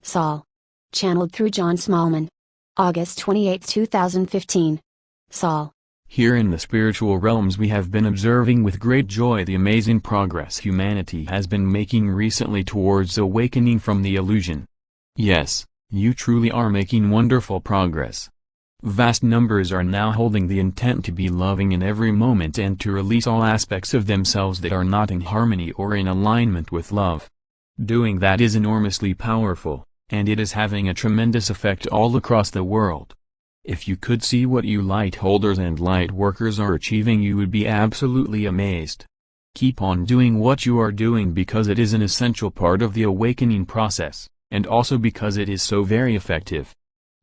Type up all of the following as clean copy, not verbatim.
Saul. Channeled through John Smallman. August-28, 2015. Saul. Here in the spiritual realms we have been observing with great joy the amazing progress humanity has been making recently towards awakening from the illusion. Yes, you truly are making wonderful progress. Vast numbers are now holding the intent to be loving in every moment and to release all aspects of themselves that are not in harmony or in alignment with love. Doing that is enormously powerful, and it is having a tremendous effect all across the world. If you could see what you light holders and light workers are achieving, you would be absolutely amazed. Keep on doing what you are doing because it is an essential part of the awakening process, and also because it is so very effective.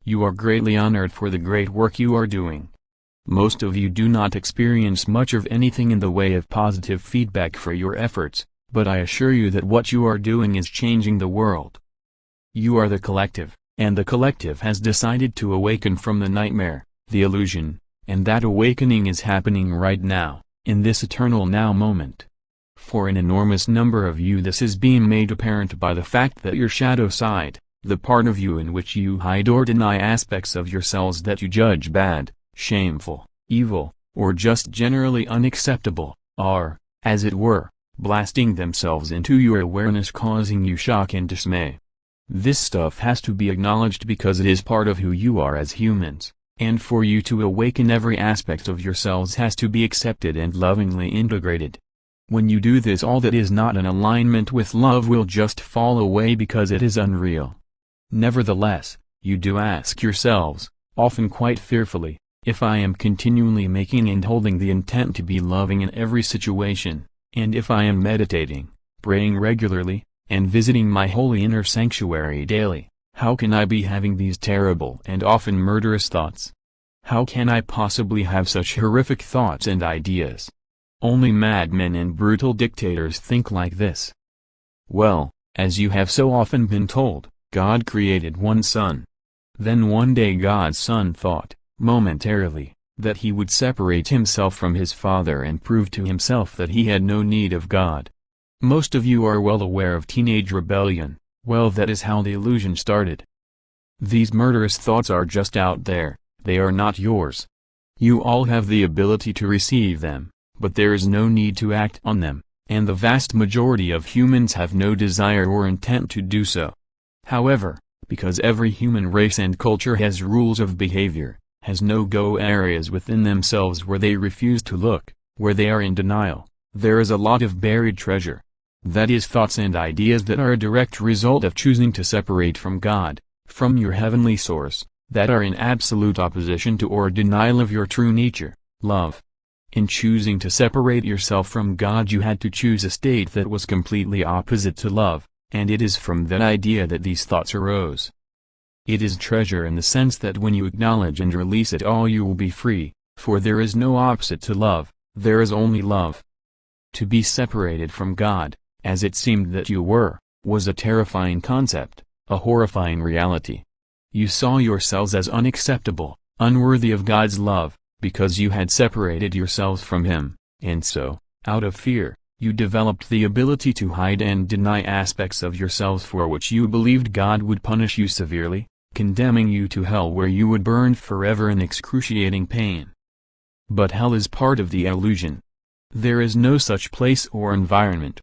You are greatly honored for the great work you are doing. Most of you do not experience much of anything in the way of positive feedback for your efforts, but I assure you that what you are doing is changing the world. You are the collective, and the collective has decided to awaken from the nightmare, the illusion, and that awakening is happening right now, in this eternal now moment. For an enormous number of you this is being made apparent by the fact that your shadow side, the part of you in which you hide or deny aspects of yourselves that you judge bad, shameful, evil, or just generally unacceptable, are, as it were, blasting themselves into your awareness, causing you shock and dismay. This stuff has to be acknowledged because it is part of who you are as humans, and for you to awaken every aspect of yourselves has to be accepted and lovingly integrated. When you do this, all that is not in alignment with love will just fall away because it is unreal. Nevertheless, you do ask yourselves, often quite fearfully, if I am continually making and holding the intent to be loving in every situation, and if I am meditating, praying regularly, and visiting my holy inner sanctuary daily, how can I be having these terrible and often murderous thoughts? How can I possibly have such horrific thoughts and ideas? Only madmen and brutal dictators think like this. Well, as you have so often been told, God created one son. Then one day God's son thought, momentarily, that he would separate himself from his father and prove to himself that he had no need of God. Most of you are well aware of teenage rebellion. Well, that is how the illusion started. These murderous thoughts are just out there, they are not yours. You all have the ability to receive them, but there is no need to act on them, and the vast majority of humans have no desire or intent to do so. However, because every human race and culture has rules of behavior, has no-go areas within themselves where they refuse to look, where they are in denial, there is a lot of buried treasure. That is thoughts and ideas that are a direct result of choosing to separate from God, from your heavenly source, that are in absolute opposition to or denial of your true nature, love. In choosing to separate yourself from God you had to choose a state that was completely opposite to love, and it is from that idea that these thoughts arose. It is treasure in the sense that when you acknowledge and release it all you will be free, for there is no opposite to love, there is only love. To be separated from God, as it seemed that you were, was a terrifying concept, a horrifying reality. You saw yourselves as unacceptable, unworthy of God's love, because you had separated yourselves from Him, and so, out of fear, you developed the ability to hide and deny aspects of yourselves for which you believed God would punish you severely, condemning you to hell where you would burn forever in excruciating pain. But hell is part of the illusion. There is no such place or environment.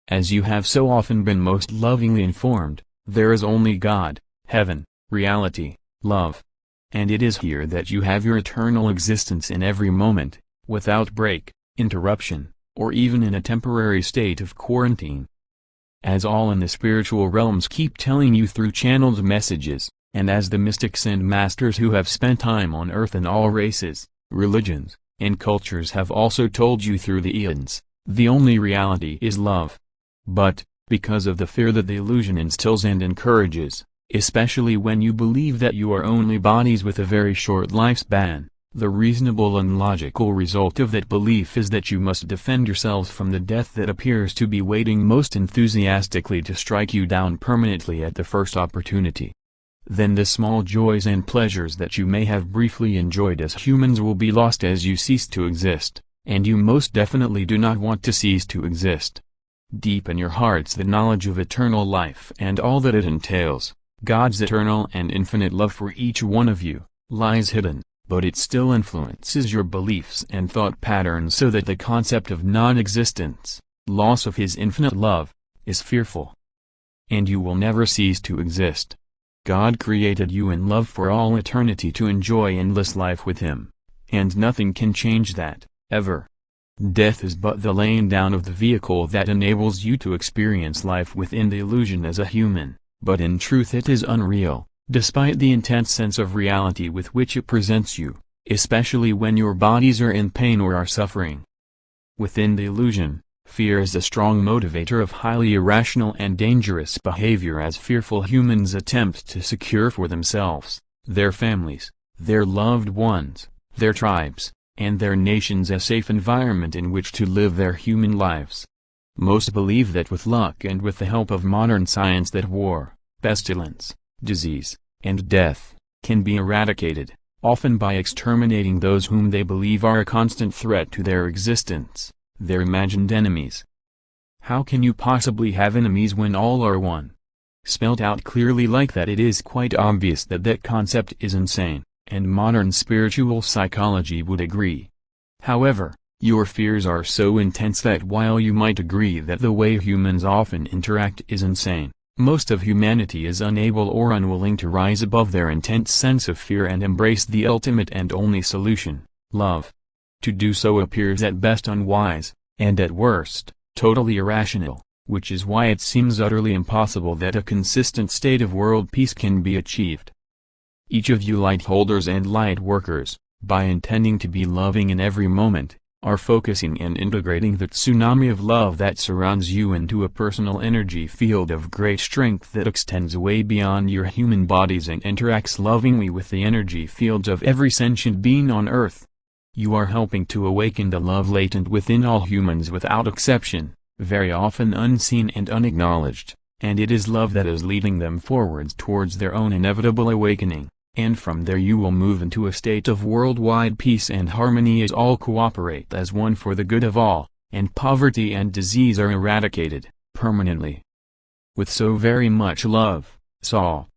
As you have so often been most lovingly informed, there is only God, heaven, reality, love. And it is here that you have your eternal existence in every moment, without break, interruption, or even in a temporary state of quarantine. As all in the spiritual realms keep telling you through channeled messages, and as the mystics and masters who have spent time on earth in all races, religions, and cultures have also told you through the eons, the only reality is love. But, because of the fear that the illusion instills and encourages, especially when you believe that you are only bodies with a very short lifespan, the reasonable and logical result of that belief is that you must defend yourselves from the death that appears to be waiting most enthusiastically to strike you down permanently at the first opportunity. Then the small joys and pleasures that you may have briefly enjoyed as humans will be lost as you cease to exist, and you most definitely do not want to cease to exist. Deep in your hearts the knowledge of eternal life and all that it entails, God's eternal and infinite love for each one of you lies hidden, but it still influences your beliefs and thought patterns so that the concept of non-existence, loss of His infinite love, is fearful. And you will never cease to exist. God created you in love for all eternity to enjoy endless life with Him. And nothing can change that, ever. Death is but the laying down of the vehicle that enables you to experience life within the illusion as a human, but in truth it is unreal, despite the intense sense of reality with which it presents you, especially when your bodies are in pain or are suffering. Within the illusion, fear is a strong motivator of highly irrational and dangerous behavior as fearful humans attempt to secure for themselves, their families, their loved ones, their tribes, and their nations a safe environment in which to live their human lives. Most believe that with luck and with the help of modern science that war, pestilence, disease, and death can be eradicated, often by exterminating those whom they believe are a constant threat to their existence, their imagined enemies. How can you possibly have enemies when all are one? Spelt out clearly like that, it is quite obvious that that concept is insane, and modern spiritual psychology would agree. However, your fears are so intense that while you might agree that the way humans often interact is insane, most of humanity is unable or unwilling to rise above their intense sense of fear and embrace the ultimate and only solution, love. To do so appears at best unwise, and at worst, totally irrational, which is why it seems utterly impossible that a consistent state of world peace can be achieved. Each of you light holders and light workers, by intending to be loving in every moment, are focusing and integrating the tsunami of love that surrounds you into a personal energy field of great strength that extends way beyond your human bodies and interacts lovingly with the energy fields of every sentient being on Earth. You are helping to awaken the love latent within all humans without exception, very often unseen and unacknowledged, and it is love that is leading them forwards towards their own inevitable awakening, and from there you will move into a state of worldwide peace and harmony as all cooperate as one for the good of all, and poverty and disease are eradicated, permanently. With so very much love, Saul.